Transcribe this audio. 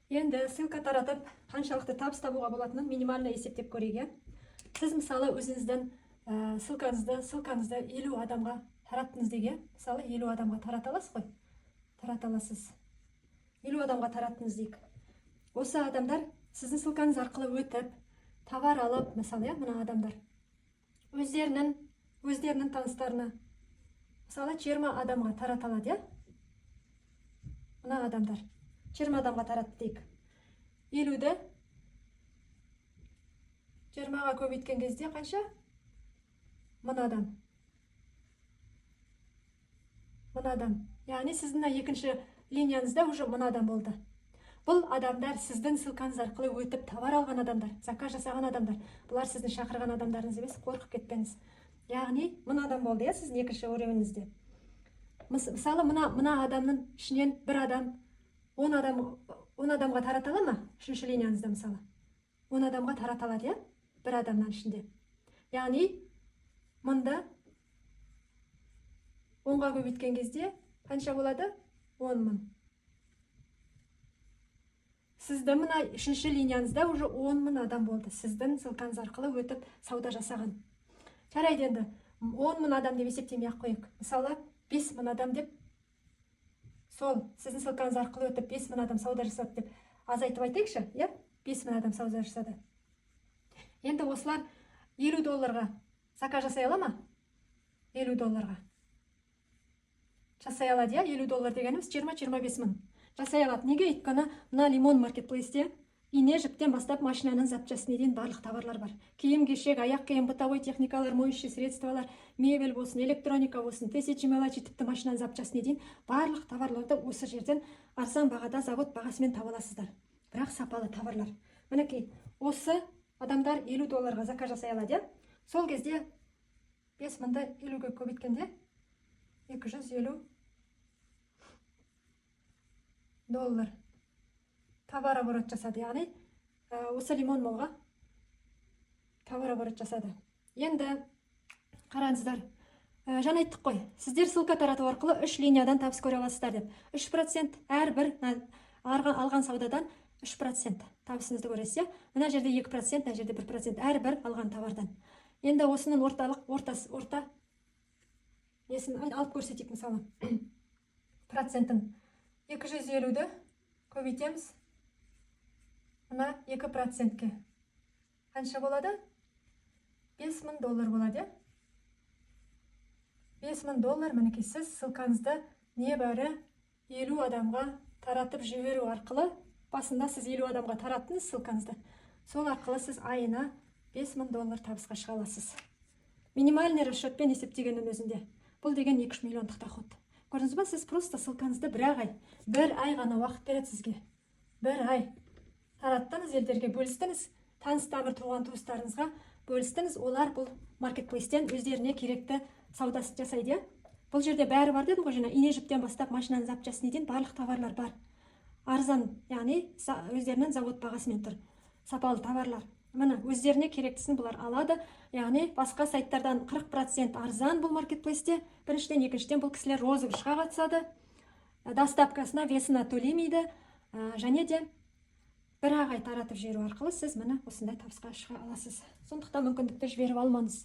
Енді ссылка таратып қаншалықты табыс табуға болатынын минимально есептеп көрейік. Сіз мысалы өзіңіздің ссылкаңызды 50 адамға тараттыңыз деген, мысалы 50 адамға тарата аласыз ғой. Тарата аласыз. 50 адамға тараттыңыз дейік. Осы адамдар сіздің ссылкаңыз арқылы өтіп, товар алып, мысалы, мына адамдар өздерінің таныстарына, мысалы 20 адамға тарата алады, мына адамдар 20 адамға таратты дейік. 50-ді 20-ға көбейткен кезде қанша? 1000 адам. 1000 адам. Яғни сіздің екінші линияңызда уже 1000 адам болды. Бұл адамдар сіздің ссылкаңыз арқылы өтіп товар алған адамдар, заказ жасаған адамдар. Бұлар сіздің шақырған адамдарыңыз емес, қорқып кетпеңіз. Яғни 1000 адам болды, сіздің екінші уровеніңізде. Мысалы, мына адамның ішінен бір адам 10 адамға тарата ала ма? Үшінші линияңызда мысалы. 10 адамға тарата алады, бір адамнан ішінде. Яғни, мұнда 10-ға көбейткен кезде қанша болады? 10 000. Сізді мына үшінші линияңызда уже 10 000 адам болды. Сіздің ссылкаңыз арқылы өтіп сауда жасаған. Жарайды енді 10 000 адам деп есептемей ақ қойық. Мысалы 5 000 адам деп, сол сіздің ссылкаңыз арқылы өтіп 5 000 адам сауда жасады деп азайтып айтайықшы, 5 000 адам сауда жасады. Енді осылар $50 заказ жасай ала ма? $50 жасай алады, $50 дегеніміз 20-25 000 жасай алады. Неге? Өйткені мына Лимон маркетплейсте ине жіптен бастап машинаның запчастіне дейін барлық товарлар бар. Киім кешек, аяқ киім, бытовой техникалар, моющий средстволар, мебель болсын, электроника болсын, тысячи мелочи, тіпті машинаның запчастіне дейін барлық товарларды осы жерден арзан бағада, завод бағасымен таба аласыздар. Бірақ сапалы товарлар. Мінекей, осы адамдар $50 заказ жасай алады. Сол кезде 5 000-ды 50-ге көбейткенде $250 товар оборот жасады. Яғни осы Лимон молға товар оборот жасады. Енді қараңыздар, жаңа айттық қой, сіздер ссылка тарату арқылы 3 линиядан табыс көре аласыздар деп. 3% әрбір алған саудадан 3% табысыңызды көресіз. Мына жерде 2%, мына жерде 1% әрбір алған товардан. Енді осының орта несін алып көрсетейік, мысалы. Процентін 250-ді көбейтеміз. Мына 2%-ке қанша болады? $5000 болады. $5000, мінекей, сіз ссылкаңызды небәрі 50 адамға таратып жіберу арқылы, басында сіз 50 адамға тараттыңыз ссылкаңызды. Сол арқылы сіз айына $5000 табысқа шыға аласыз. Минимальный расчетпен есептегеннің өзінде. Бұл деген 2 миллиондық доход. Көрдіңіз ба, сіз просто ссылкаңызды бір ай ғана уақыт береді сізге. Бір ай тараттыңыз, елдерге бөлістіңіз, таныс тамыр туған туыстарыңызға бөлістіңіз, олар бұл маркетплейстен өздеріне керекті саудасын жасайды. Бұл жерде бәрі бар дедім ғой, жаңа ине жіптен бастап машинаның запчастіне дейін барлық товарлар бар. Арзан, яғни өздерінің завод бағасымен тұр. Сапалы товарлар. Міне, өздеріне керектісін бұлар алады. Яғни басқа сайттардан 40% арзан бұл маркетплейсте. Біріншіден, екіншіден бұл кісілер розыгрышқа қатысады. Доставкасына, весына төлемейді. Және де бір ай таратып жіберу арқылы сіз міне осындай табысқа шыға аласыз. Сондықтан мүмкіндікті жіберіп алмаңыз.